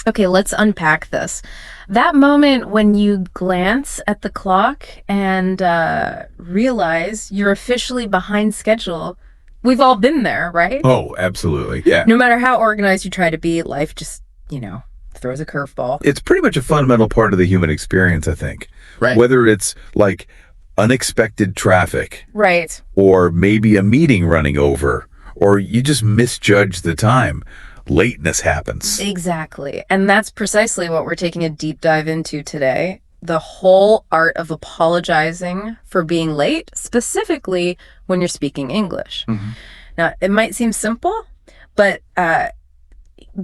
Okay, let's unpack this. That moment when you glance at the clock and realize you're officially behind schedule, we've all been there, right? Oh, absolutely. Yeah. No matter how organized you try to be, life just, throws a curveball. It's pretty much a fundamental part of the human experience, I think. Right. Whether it's like unexpected traffic. Right. Or maybe a meeting running over, or you just misjudge the time. Lateness happens. Exactly. And that's precisely what we're taking a deep dive into today. The whole art of apologizing for being late, specifically when you're speaking English. Mm-hmm. Now, it might seem simple, but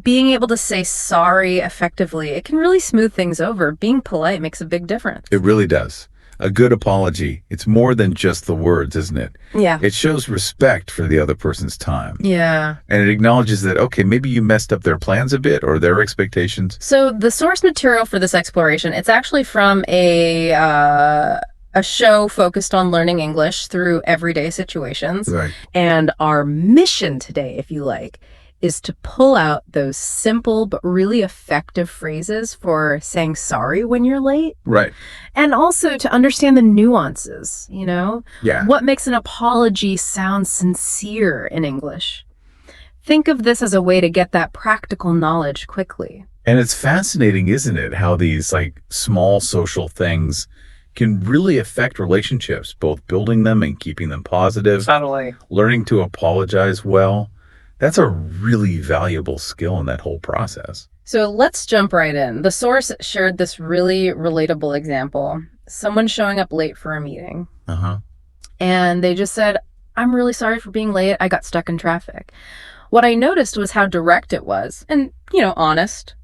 being able to say sorry effectively, it can really smooth things over. Being polite makes a big difference. It really does. A good apology, it's more than just the words, isn't it? Yeah. It shows respect for the other person's time. Yeah. And it acknowledges that, okay, maybe you messed up their plans a bit or their expectations. So the source material for this exploration, it's actually from a show focused on learning English through everyday situations. Right. And our mission today, if you like, is to pull out those simple but really effective phrases for saying sorry when you're late. Right. And also to understand the nuances, Yeah. What makes an apology sound sincere in English? Think of this as a way to get that practical knowledge quickly. And it's fascinating, isn't it, how these like small social things can really affect relationships, both building them and keeping them positive. Totally. Learning to apologize well. That's a really valuable skill in that whole process. So let's jump right in. The source shared this really relatable example. Someone showing up late for a meeting. Uh-huh. And they just said, "I'm really sorry for being late. I got stuck in traffic." What I noticed was how direct it was and, honest.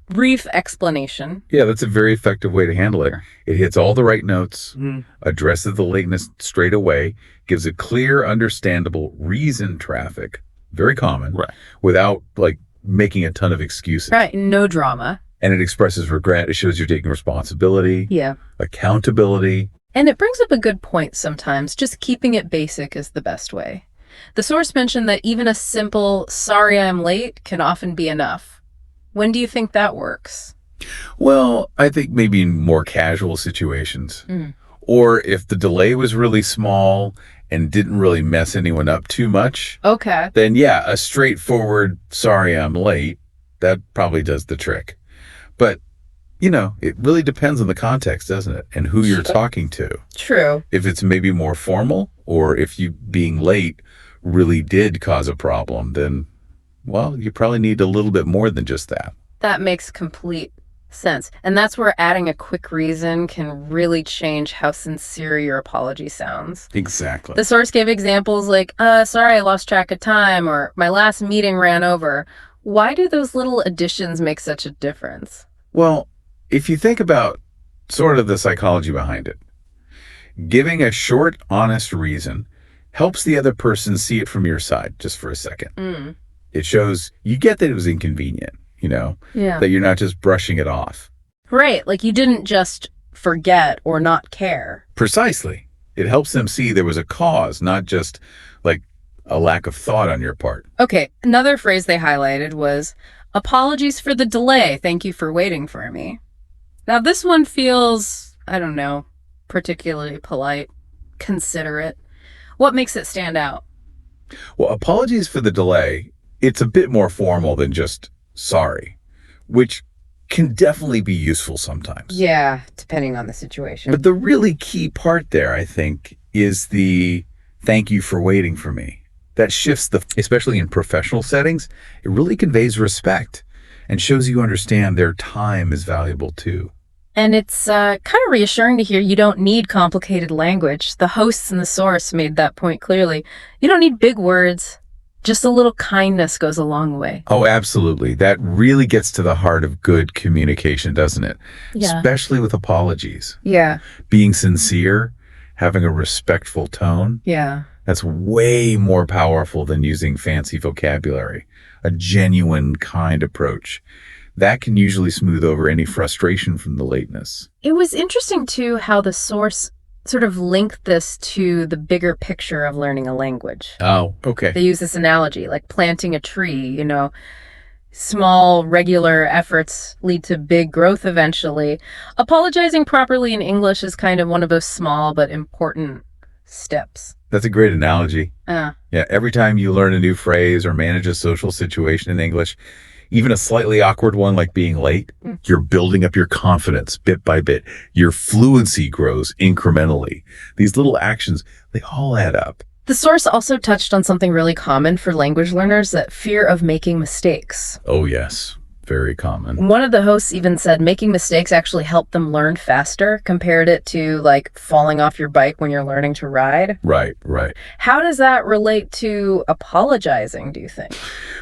Brief explanation. Yeah, that's a very effective way to handle it. It hits all the right notes, addresses the lateness straight away, gives a clear, understandable reason traffic. Very common, Right. Without like making a ton of excuses. Right. No drama. And it expresses regret. It shows you're taking responsibility, Yeah. accountability. And it brings up a good point sometimes. Just keeping it basic is the best way. The source mentioned that even a simple, "sorry I'm late," can often be enough. When do you think that works? Well, I think maybe in more casual situations. Or if the delay was really small and didn't really mess anyone up too much, Okay. then yeah, a straightforward, "sorry I'm late," that probably does the trick. But, it really depends on the context, doesn't it? And who you're talking to. True. If it's maybe more formal, or if you being late really did cause a problem, then, well, you probably need a little bit more than just that. That makes complete sense. And that's where adding a quick reason can really change how sincere your apology sounds. Exactly. The source gave examples like, "sorry, I lost track of time," or "my last meeting ran over." Why do those little additions make such a difference? Well, if you think about sort of the psychology behind it, giving a short, honest reason helps the other person see it from your side just for a second. It shows you get that it was inconvenient, Yeah. that you're not just brushing it off. Right. Like you didn't just forget or not care. Precisely. It helps them see there was a cause, not just like a lack of thought on your part. Okay. Another phrase they highlighted was, "apologies for the delay. Thank you for waiting for me." Now this one feels, I don't know, particularly polite, considerate. What makes it stand out? Well, apologies for the delay. It's a bit more formal than just sorry, which can definitely be useful sometimes. Yeah, depending on the situation. But the really key part there, I think, is the "thank you for waiting for me." That shifts especially in professional settings, it really conveys respect and shows you understand their time is valuable too. And it's kind of reassuring to hear you don't need complicated language. The hosts and the source made that point clearly. You don't need big words. Just a little kindness goes a long way. Oh, absolutely. That really gets to the heart of good communication, doesn't it? Yeah. Especially with apologies. Yeah. Being sincere, having a respectful tone, Yeah. that's way more powerful than using fancy vocabulary. A genuine, kind approach. That can usually smooth over any frustration from the lateness. It was interesting, too, how the source sort of linked this to the bigger picture of learning a language. Oh, okay. They use this analogy, like planting a tree, Small, regular efforts lead to big growth eventually. Apologizing properly in English is kind of one of those small but important steps. That's a great analogy. Uh, Yeah, every time you learn a new phrase or manage a social situation in English, even a slightly awkward one like being late, you're building up your confidence bit by bit. Your fluency grows incrementally. These little actions, they all add up. The source also touched on something really common for language learners, that fear of making mistakes. Oh, yes. Very common. One of the hosts even said making mistakes actually helped them learn faster, compared it to like falling off your bike when you're learning to ride. Right, right. How does that relate to apologizing, do you think?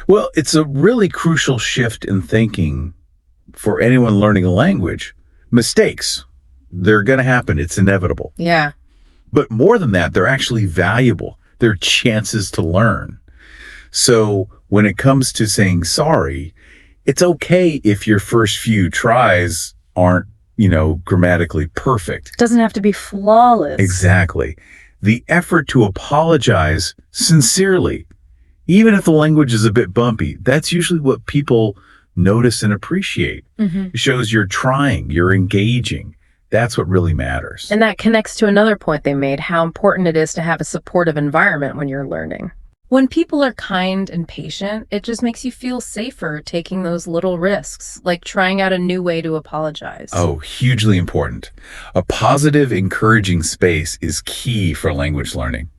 Well, it's a really crucial shift in thinking for anyone learning a language. Mistakes, they're going to happen. It's inevitable. Yeah. But more than that, they're actually valuable. They're chances to learn. So when it comes to saying sorry, it's okay if your first few tries aren't, grammatically perfect. Doesn't have to be flawless. Exactly. The effort to apologize sincerely, even if the language is a bit bumpy, that's usually what people notice and appreciate. It shows you're trying, you're engaging. That's what really matters. And that connects to another point they made, how important it is to have a supportive environment when you're learning. When people are kind and patient, it just makes you feel safer taking those little risks, like trying out a new way to apologize. Oh, hugely important. A positive, encouraging space is key for language learning.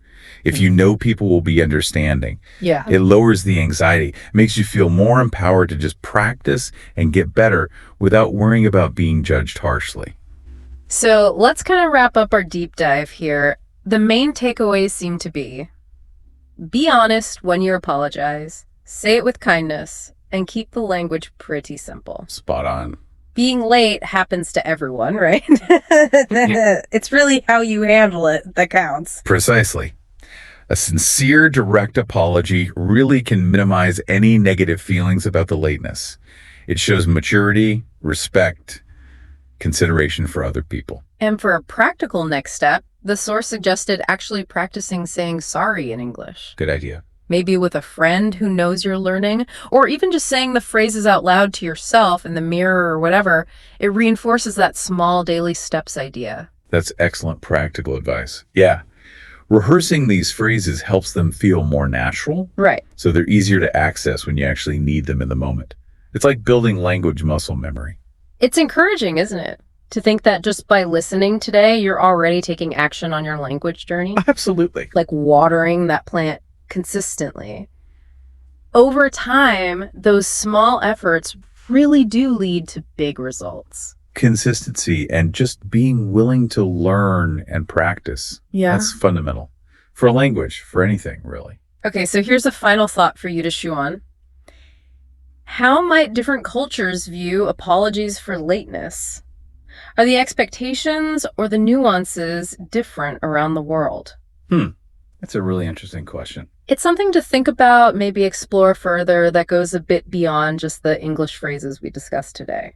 If you know people will be understanding, Yeah. it lowers the anxiety, makes you feel more empowered to just practice and get better without worrying about being judged harshly. So let's kind of wrap up our deep dive here. The main takeaways seem to be honest when you apologize, say it with kindness, and keep the language pretty simple. Spot on. Being late happens to everyone, right? It's really how you handle it that counts. Precisely. A sincere, direct apology really can minimize any negative feelings about the lateness. It shows maturity, respect, consideration for other people. And for a practical next step, the source suggested actually practicing saying sorry in English. Good idea. Maybe with a friend who knows you're learning, or even just saying the phrases out loud to yourself in the mirror or whatever. It reinforces that small daily steps idea. That's excellent practical advice. Yeah. Rehearsing these phrases helps them feel more natural, Right. so they're easier to access when you actually need them in the moment. It's like building language muscle memory. It's encouraging, isn't it? To think that just by listening today, you're already taking action on your language journey. Absolutely. Like watering that plant consistently. Over time, those small efforts really do lead to big results. Consistency and just being willing to learn and practice. Yeah. That's fundamental for a language, for anything, really. Okay, so here's a final thought for you to chew on. How might different cultures view apologies for lateness? Are the expectations or the nuances different around the world? That's a really interesting question. It's something to think about, maybe explore further, that goes a bit beyond just the English phrases we discussed today.